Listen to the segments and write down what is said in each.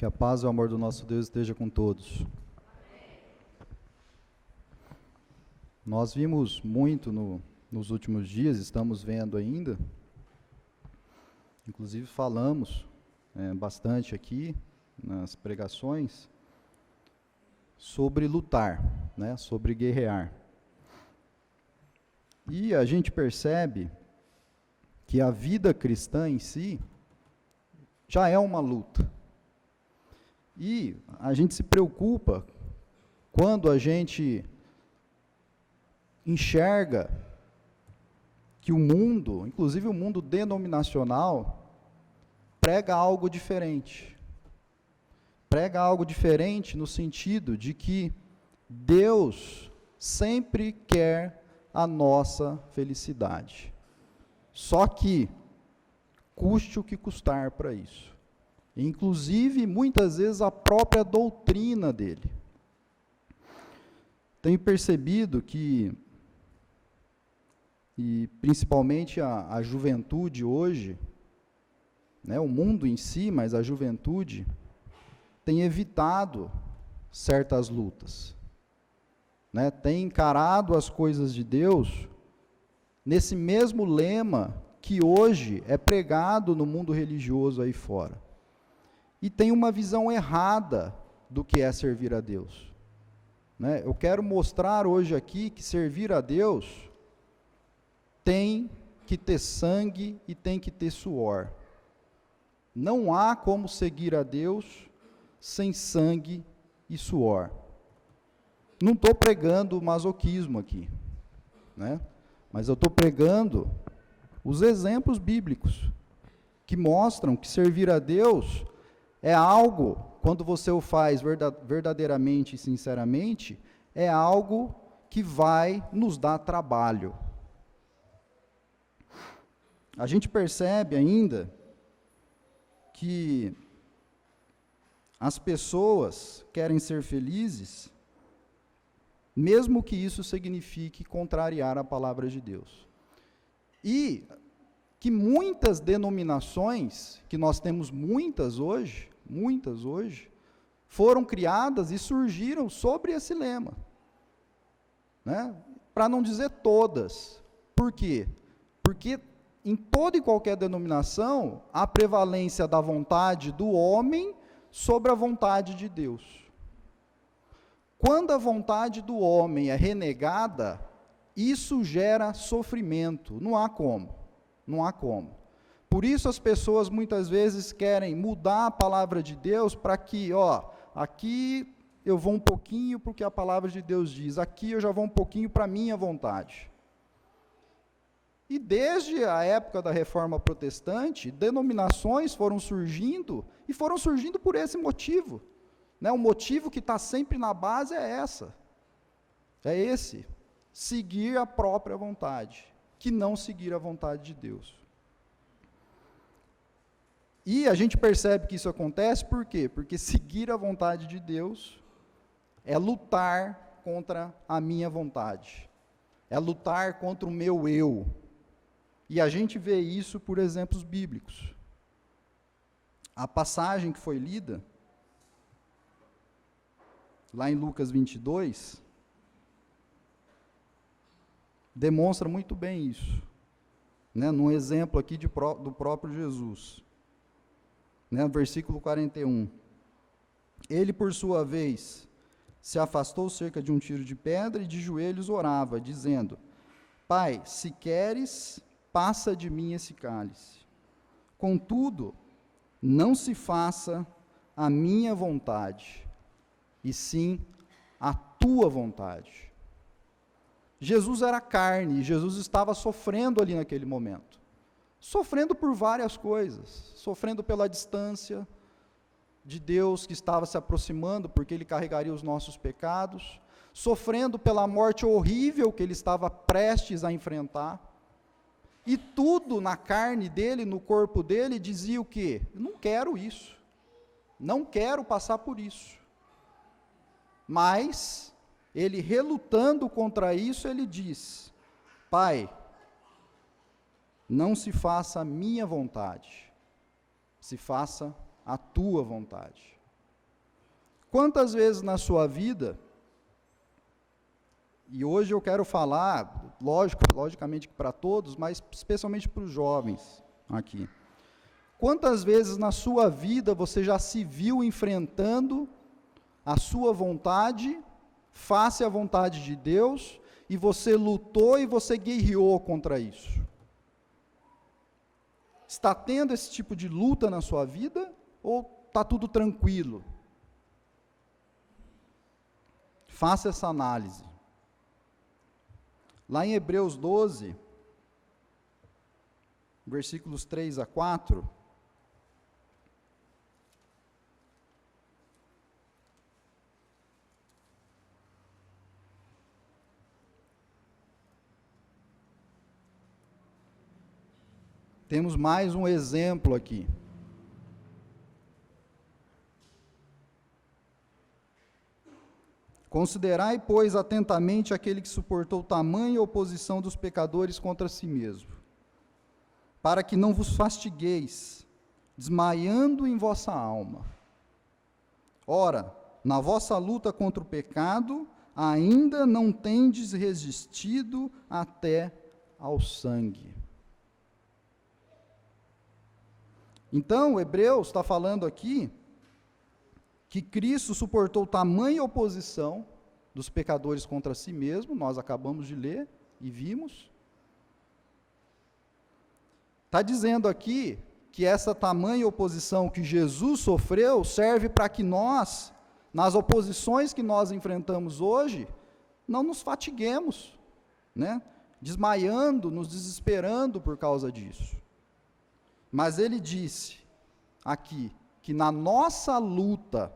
Que a paz e o amor do nosso Deus esteja com todos. Nós vimos muito nos últimos dias, estamos vendo ainda, inclusive falamos bastante aqui nas pregações, sobre lutar, né, sobre guerrear. E a gente percebe que a vida cristã em si já é uma luta. E a gente se preocupa quando a gente enxerga que o mundo, inclusive o mundo denominacional, prega algo diferente. Prega algo diferente no sentido de que Deus sempre quer a nossa felicidade. Só que custe o que custar para isso. Inclusive, muitas vezes, a própria doutrina dele. Tenho percebido que, e principalmente a juventude hoje, né, o mundo em si, mas a juventude, tem evitado certas lutas, né, tem encarado as coisas de Deus nesse mesmo lema que hoje é pregado no mundo religioso aí fora. E tem uma visão errada do que é servir a Deus. Né? Eu quero mostrar hoje aqui que servir a Deus tem que ter sangue e tem que ter suor. Não há como seguir a Deus sem sangue e suor. Não estou pregando masoquismo aqui, né? Mas eu estou pregando os exemplos bíblicos que mostram que servir a Deus é algo, quando você o faz verdadeiramente e sinceramente, é algo que vai nos dar trabalho. A gente percebe ainda que as pessoas querem ser felizes, mesmo que isso signifique contrariar a palavra de Deus. E que muitas denominações, que nós temos muitas hoje, foram criadas e surgiram sobre esse lema. Né? Para não dizer todas. Por quê? Porque em toda e qualquer denominação, há prevalência da vontade do homem sobre a vontade de Deus. Quando a vontade do homem é renegada, isso gera sofrimento, não há como. Por isso as pessoas muitas vezes querem mudar a palavra de Deus para que, aqui eu vou um pouquinho para o que a palavra de Deus diz, aqui eu já vou um pouquinho para a minha vontade. E desde a época da Reforma Protestante, denominações foram surgindo, e foram surgindo por esse motivo. Né? O motivo que está sempre na base é esse, seguir a própria vontade, que não seguir a vontade de Deus. E a gente percebe que isso acontece por quê? Porque seguir a vontade de Deus é lutar contra a minha vontade, é lutar contra o meu eu. E a gente vê isso por exemplos bíblicos. A passagem que foi lida, lá em Lucas 22, demonstra muito bem isso, né? Num exemplo aqui do próprio Jesus. Né? Versículo 41. Ele, por sua vez, se afastou cerca de um tiro de pedra e de joelhos orava, dizendo: Pai, se queres, passa de mim esse cálice. Contudo, não se faça a minha vontade, e sim a tua vontade. Jesus era carne, e Jesus estava sofrendo ali naquele momento. Sofrendo por várias coisas, sofrendo pela distância de Deus que estava se aproximando, porque ele carregaria os nossos pecados, sofrendo pela morte horrível que ele estava prestes a enfrentar, e tudo na carne dele, no corpo dele, dizia o quê? Não quero isso, não quero passar por isso. Mas, ele relutando contra isso, ele diz: Pai, não se faça a minha vontade, se faça a tua vontade. Quantas vezes na sua vida, e hoje eu quero falar, logicamente para todos, mas especialmente para os jovens aqui. Quantas vezes na sua vida você já se viu enfrentando a sua vontade, face à vontade de Deus, e você lutou e você guerreou contra isso? Está tendo esse tipo de luta na sua vida, ou está tudo tranquilo? Faça essa análise. Lá em Hebreus 12, versículos 3 a 4, temos mais um exemplo aqui. Considerai, pois, atentamente aquele que suportou tamanha oposição dos pecadores contra si mesmo, para que não vos fastigueis, desmaiando em vossa alma. Ora, na vossa luta contra o pecado, ainda não tendes resistido até ao sangue. Então, Hebreus está falando aqui que Cristo suportou tamanha oposição dos pecadores contra si mesmo, nós acabamos de ler e vimos. Está dizendo aqui que essa tamanha oposição que Jesus sofreu serve para que nós, nas oposições que nós enfrentamos hoje, não nos fatiguemos, né? Desmaiando, nos desesperando por causa disso. Mas ele disse aqui que na nossa luta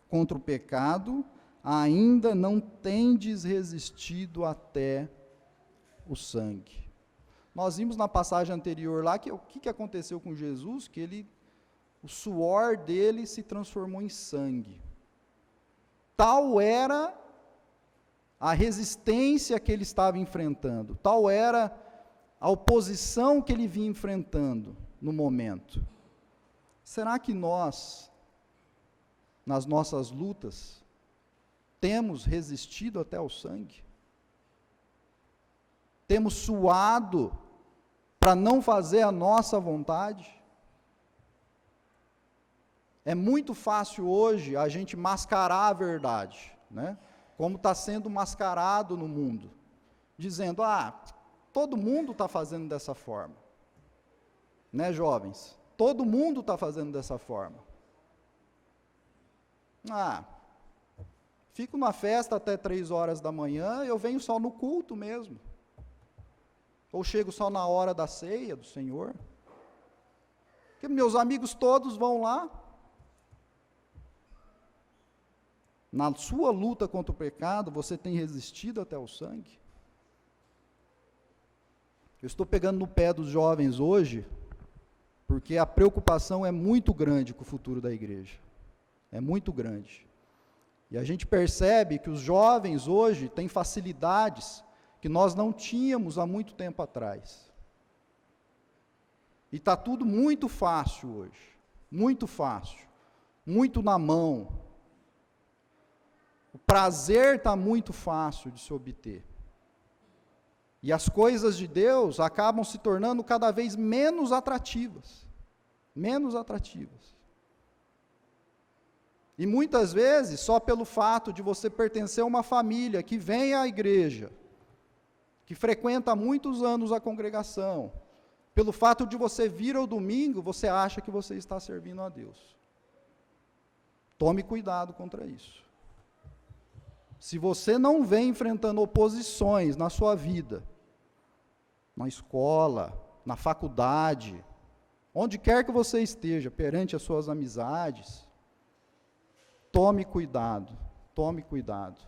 contra o pecado, ainda não tendes resistido até o sangue. Nós vimos na passagem anterior lá que o que aconteceu com Jesus, que o suor dele se transformou em sangue. Tal era a resistência que ele estava enfrentando, tal era a oposição que ele vinha enfrentando no momento. Será que nós, nas nossas lutas, temos resistido até ao sangue? Temos suado para não fazer a nossa vontade? É muito fácil hoje a gente mascarar a verdade, né? Como está sendo mascarado no mundo, dizendo, todo mundo está fazendo dessa forma, né, jovens? Todo mundo está fazendo dessa forma. Fico na festa até 3 horas da manhã, eu venho só no culto mesmo. Ou chego só na hora da ceia do Senhor. Porque meus amigos todos vão lá. Na sua luta contra o pecado, você tem resistido até o sangue? Eu estou pegando no pé dos jovens hoje, porque a preocupação é muito grande com o futuro da igreja. É muito grande. E a gente percebe que os jovens hoje têm facilidades que nós não tínhamos há muito tempo atrás. E está tudo muito fácil hoje. Muito fácil. Muito na mão. O prazer está muito fácil de se obter. E as coisas de Deus acabam se tornando cada vez menos atrativas. Menos atrativas. E muitas vezes, só pelo fato de você pertencer a uma família que vem à igreja, que frequenta há muitos anos a congregação, pelo fato de você vir ao domingo, você acha que você está servindo a Deus. Tome cuidado contra isso. Se você não vem enfrentando oposições na sua vida, na escola, na faculdade, onde quer que você esteja, perante as suas amizades, tome cuidado, tome cuidado.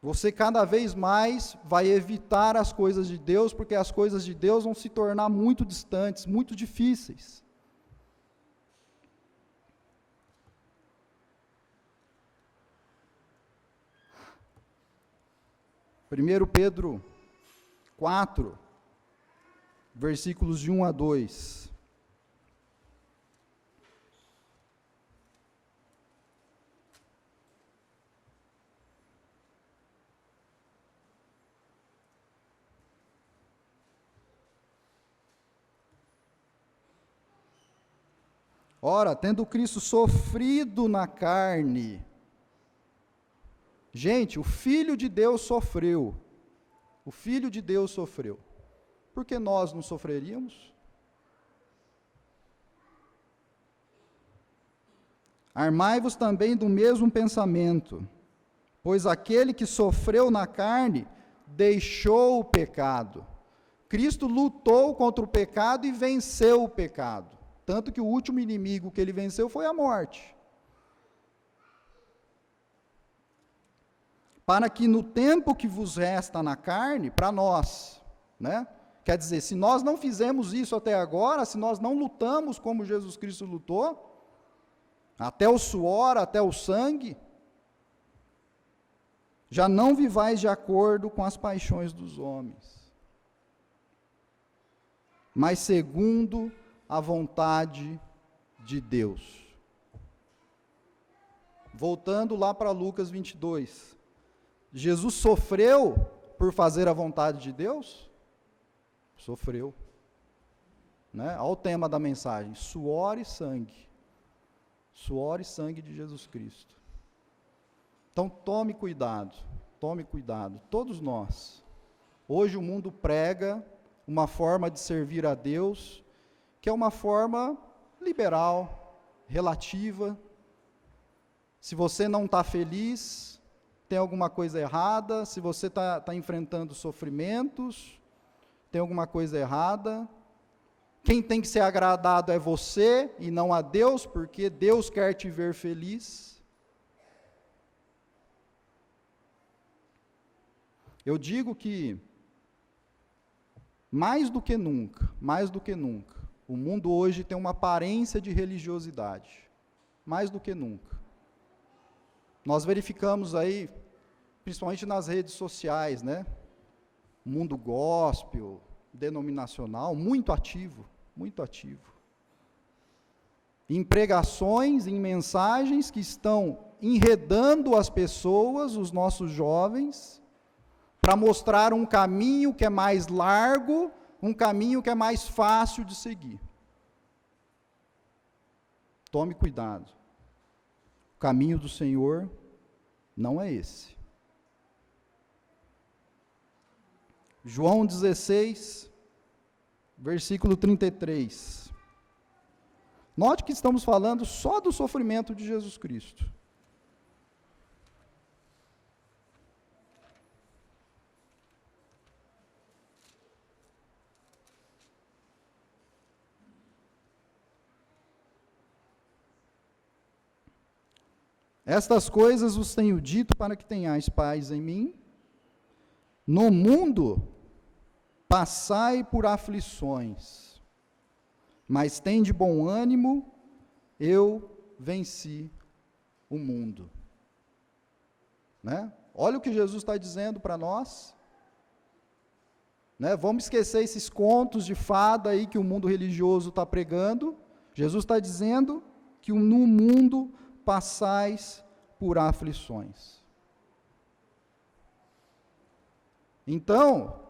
Você cada vez mais vai evitar as coisas de Deus, porque as coisas de Deus vão se tornar muito distantes, muito difíceis. Primeiro Pedro 4, versículos de 1 a 2. Ora, tendo Cristo sofrido na carne. Gente, o Filho de Deus sofreu. O Filho de Deus sofreu. Por que nós não sofreríamos? Armai-vos também do mesmo pensamento, pois aquele que sofreu na carne deixou o pecado. Cristo lutou contra o pecado e venceu o pecado. Tanto que o último inimigo que ele venceu foi a morte. Para que no tempo que vos resta na carne, para nós, né? Quer dizer, se nós não fizemos isso até agora, se nós não lutamos como Jesus Cristo lutou, até o suor, até o sangue, já não vivais de acordo com as paixões dos homens, mas segundo a vontade de Deus. Voltando lá para Lucas 22, Jesus sofreu por fazer a vontade de Deus? Sofreu. Né? Olha o tema da mensagem, suor e sangue. Suor e sangue de Jesus Cristo. Então tome cuidado, todos nós. Hoje o mundo prega uma forma de servir a Deus, que é uma forma liberal, relativa. Se você não está feliz, tem alguma coisa errada. Se você está enfrentando sofrimentos, tem alguma coisa errada. Quem tem que ser agradado é você e não a Deus, porque Deus quer te ver feliz. Eu digo que, mais do que nunca, o mundo hoje tem uma aparência de religiosidade, mais do que nunca. Nós verificamos aí, principalmente nas redes sociais, né? O mundo gospel, denominacional, muito ativo. Em pregações, em mensagens que estão enredando as pessoas, os nossos jovens, para mostrar um caminho que é mais largo, um caminho que é mais fácil de seguir. Tome cuidado. O caminho do Senhor não é esse. João 16, versículo 33. Note que estamos falando só do sofrimento de Jesus Cristo. Estas coisas vos tenho dito para que tenhais paz em mim. No mundo passai por aflições, mas tende bom ânimo, eu venci o mundo. Né? Olha o que Jesus está dizendo para nós. Né? Vamos esquecer esses contos de fada aí que o mundo religioso está pregando. Jesus está dizendo que no mundo passais por aflições. Então,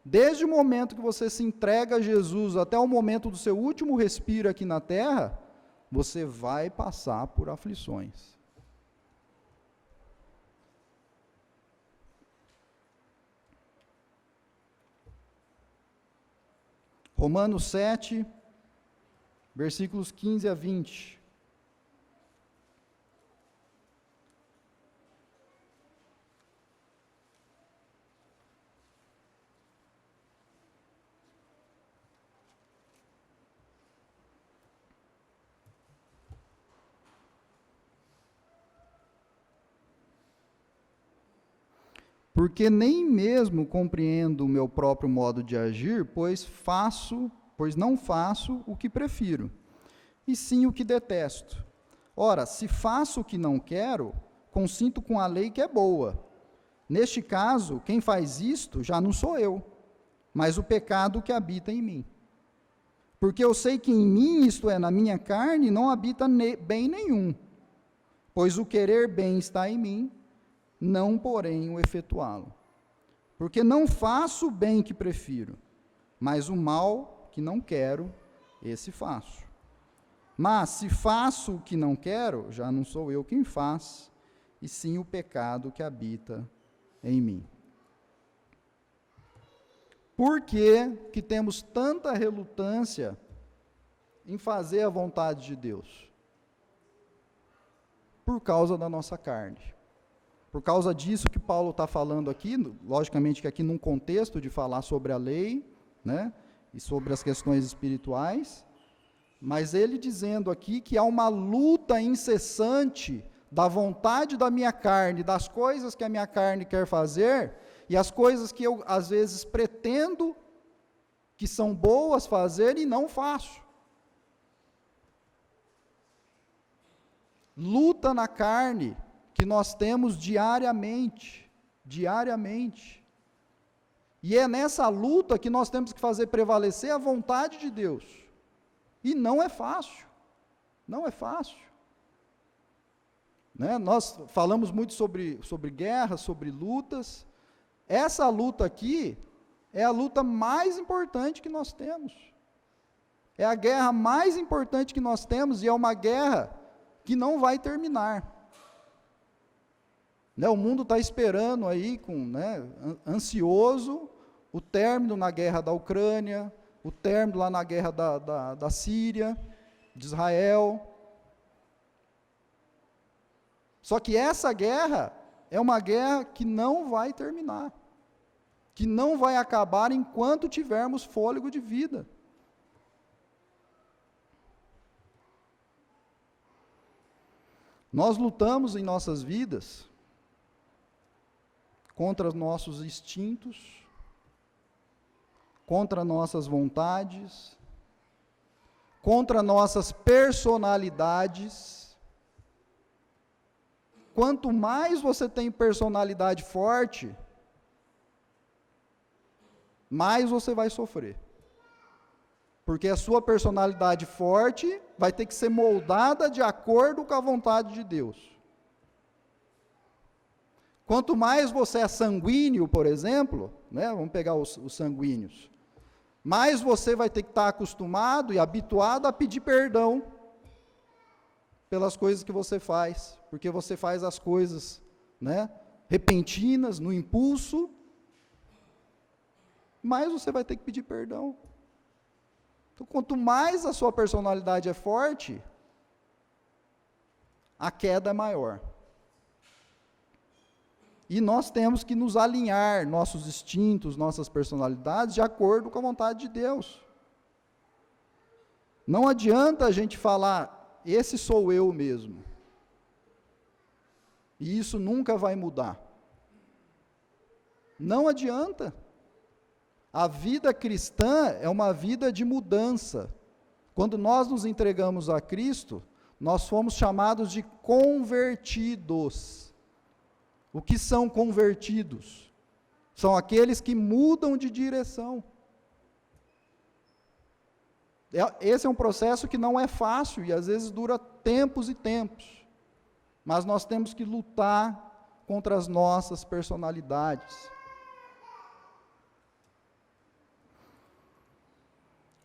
desde o momento que você se entrega a Jesus até o momento do seu último respiro aqui na terra, você vai passar por aflições. Romanos 7, versículos 15 a 20. Porque nem mesmo compreendo o meu próprio modo de agir, pois não faço o que prefiro, e sim o que detesto. Ora, se faço o que não quero, consinto com a lei que é boa. Neste caso, quem faz isto já não sou eu, mas o pecado que habita em mim. Porque eu sei que em mim, isto é, na minha carne, não habita bem nenhum, pois o querer bem está em mim, não, porém, o efetuá-lo. Porque não faço o bem que prefiro, mas o mal que não quero, esse faço. Mas se faço o que não quero, já não sou eu quem faz, e sim o pecado que habita em mim. Por que temos tanta relutância em fazer a vontade de Deus? Por causa da nossa carne. Por causa disso que Paulo está falando aqui, logicamente que aqui num contexto de falar sobre a lei, né, e sobre as questões espirituais, mas ele dizendo aqui que há uma luta incessante da vontade da minha carne, das coisas que a minha carne quer fazer, e as coisas que eu, às vezes, pretendo que são boas fazer e não faço. Luta na carne que nós temos diariamente. E é nessa luta que nós temos que fazer prevalecer a vontade de Deus. E não é fácil. Não é fácil. Né? Nós falamos muito sobre guerra, sobre lutas. Essa luta aqui é a luta mais importante que nós temos. É a guerra mais importante que nós temos e é uma guerra que não vai terminar. Né, o mundo está esperando aí, ansioso, o término na guerra da Ucrânia, o término lá na guerra da Síria, de Israel. Só que essa guerra é uma guerra que não vai terminar, que não vai acabar enquanto tivermos fôlego de vida. Nós lutamos em nossas vidas contra os nossos instintos, contra nossas vontades, contra nossas personalidades. Quanto mais você tem personalidade forte, mais você vai sofrer. Porque a sua personalidade forte vai ter que ser moldada de acordo com a vontade de Deus. Quanto mais você é sanguíneo, por exemplo, né, vamos pegar os sanguíneos, mais você vai ter que estar acostumado e habituado a pedir perdão pelas coisas que você faz, porque você faz as coisas, né, repentinas, no impulso, mais você vai ter que pedir perdão. Então, quanto mais a sua personalidade é forte, a queda é maior. E nós temos que nos alinhar, nossos instintos, nossas personalidades, de acordo com a vontade de Deus. Não adianta a gente falar, esse sou eu mesmo. E isso nunca vai mudar. Não adianta. A vida cristã é uma vida de mudança. Quando nós nos entregamos a Cristo, nós fomos chamados de convertidos. O que são convertidos? São aqueles que mudam de direção. Esse é um processo que não é fácil e às vezes dura tempos e tempos. Mas nós temos que lutar contra as nossas personalidades.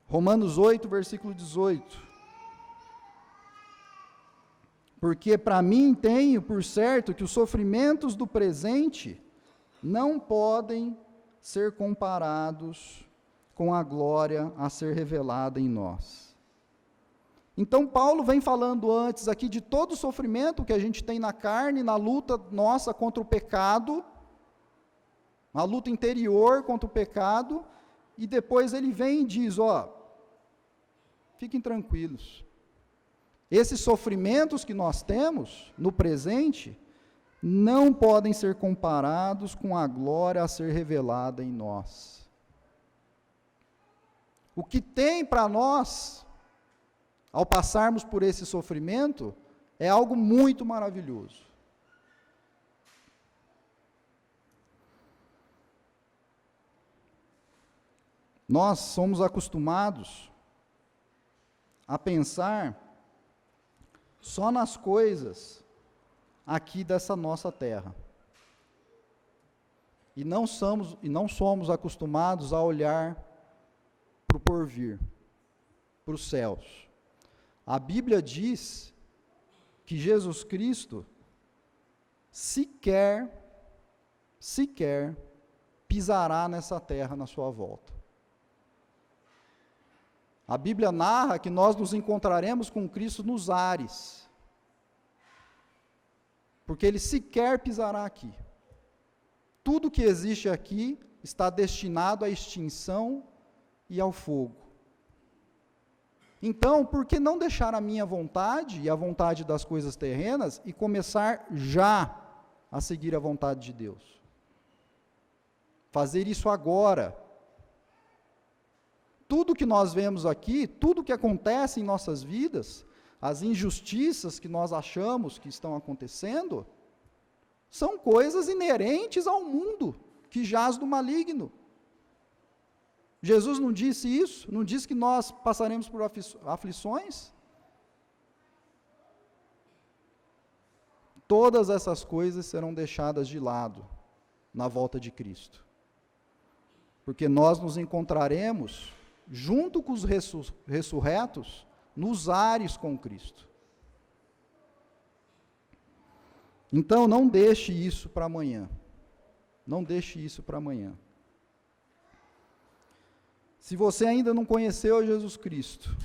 Romanos 8, versículo 18. Porque para mim tenho por certo que os sofrimentos do presente não podem ser comparados com a glória a ser revelada em nós. Então Paulo vem falando antes aqui de todo o sofrimento que a gente tem na carne, na luta nossa contra o pecado, na luta interior contra o pecado, e depois ele vem e diz, fiquem tranquilos. Esses sofrimentos que nós temos no presente não podem ser comparados com a glória a ser revelada em nós. O que tem para nós, ao passarmos por esse sofrimento, é algo muito maravilhoso. Nós somos acostumados a pensar só nas coisas aqui dessa nossa terra. E não somos acostumados a olhar para o porvir, para os céus. A Bíblia diz que Jesus Cristo sequer pisará nessa terra na sua volta. A Bíblia narra que nós nos encontraremos com Cristo nos ares, porque ele sequer pisará aqui. Tudo que existe aqui está destinado à extinção e ao fogo. Então, por que não deixar a minha vontade e a vontade das coisas terrenas e começar já a seguir a vontade de Deus? Fazer isso agora. Tudo que nós vemos aqui, tudo que acontece em nossas vidas, as injustiças que nós achamos que estão acontecendo, são coisas inerentes ao mundo que jaz do maligno. Jesus não disse isso? Não disse que nós passaremos por aflições? Todas essas coisas serão deixadas de lado na volta de Cristo. Porque nós nos encontraremos, junto com os ressurretos, nos ares com Cristo. Então, não deixe isso para amanhã. Não deixe isso para amanhã. Se você ainda não conheceu Jesus Cristo,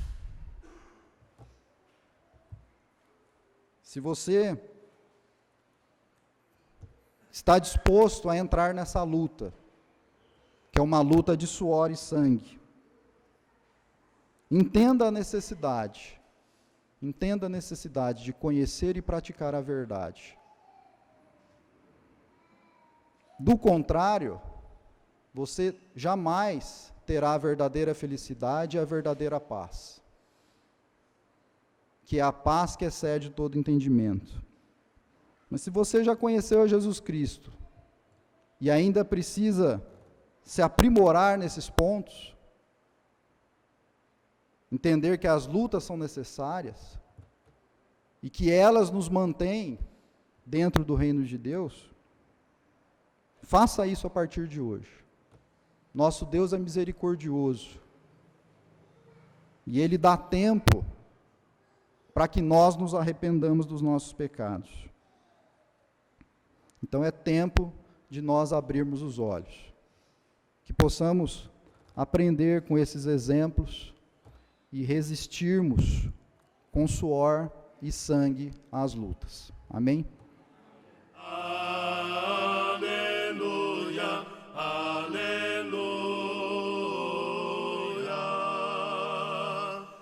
se você está disposto a entrar nessa luta, que é uma luta de suor e sangue, entenda a necessidade de conhecer e praticar a verdade. Do contrário, você jamais terá a verdadeira felicidade e a verdadeira paz, que é a paz que excede todo entendimento. Mas se você já conheceu a Jesus Cristo e ainda precisa se aprimorar nesses pontos, entender que as lutas são necessárias e que elas nos mantêm dentro do reino de Deus, faça isso a partir de hoje. Nosso Deus é misericordioso e Ele dá tempo para que nós nos arrependamos dos nossos pecados. Então é tempo de nós abrirmos os olhos, que possamos aprender com esses exemplos e resistirmos com suor e sangue às lutas. Amém?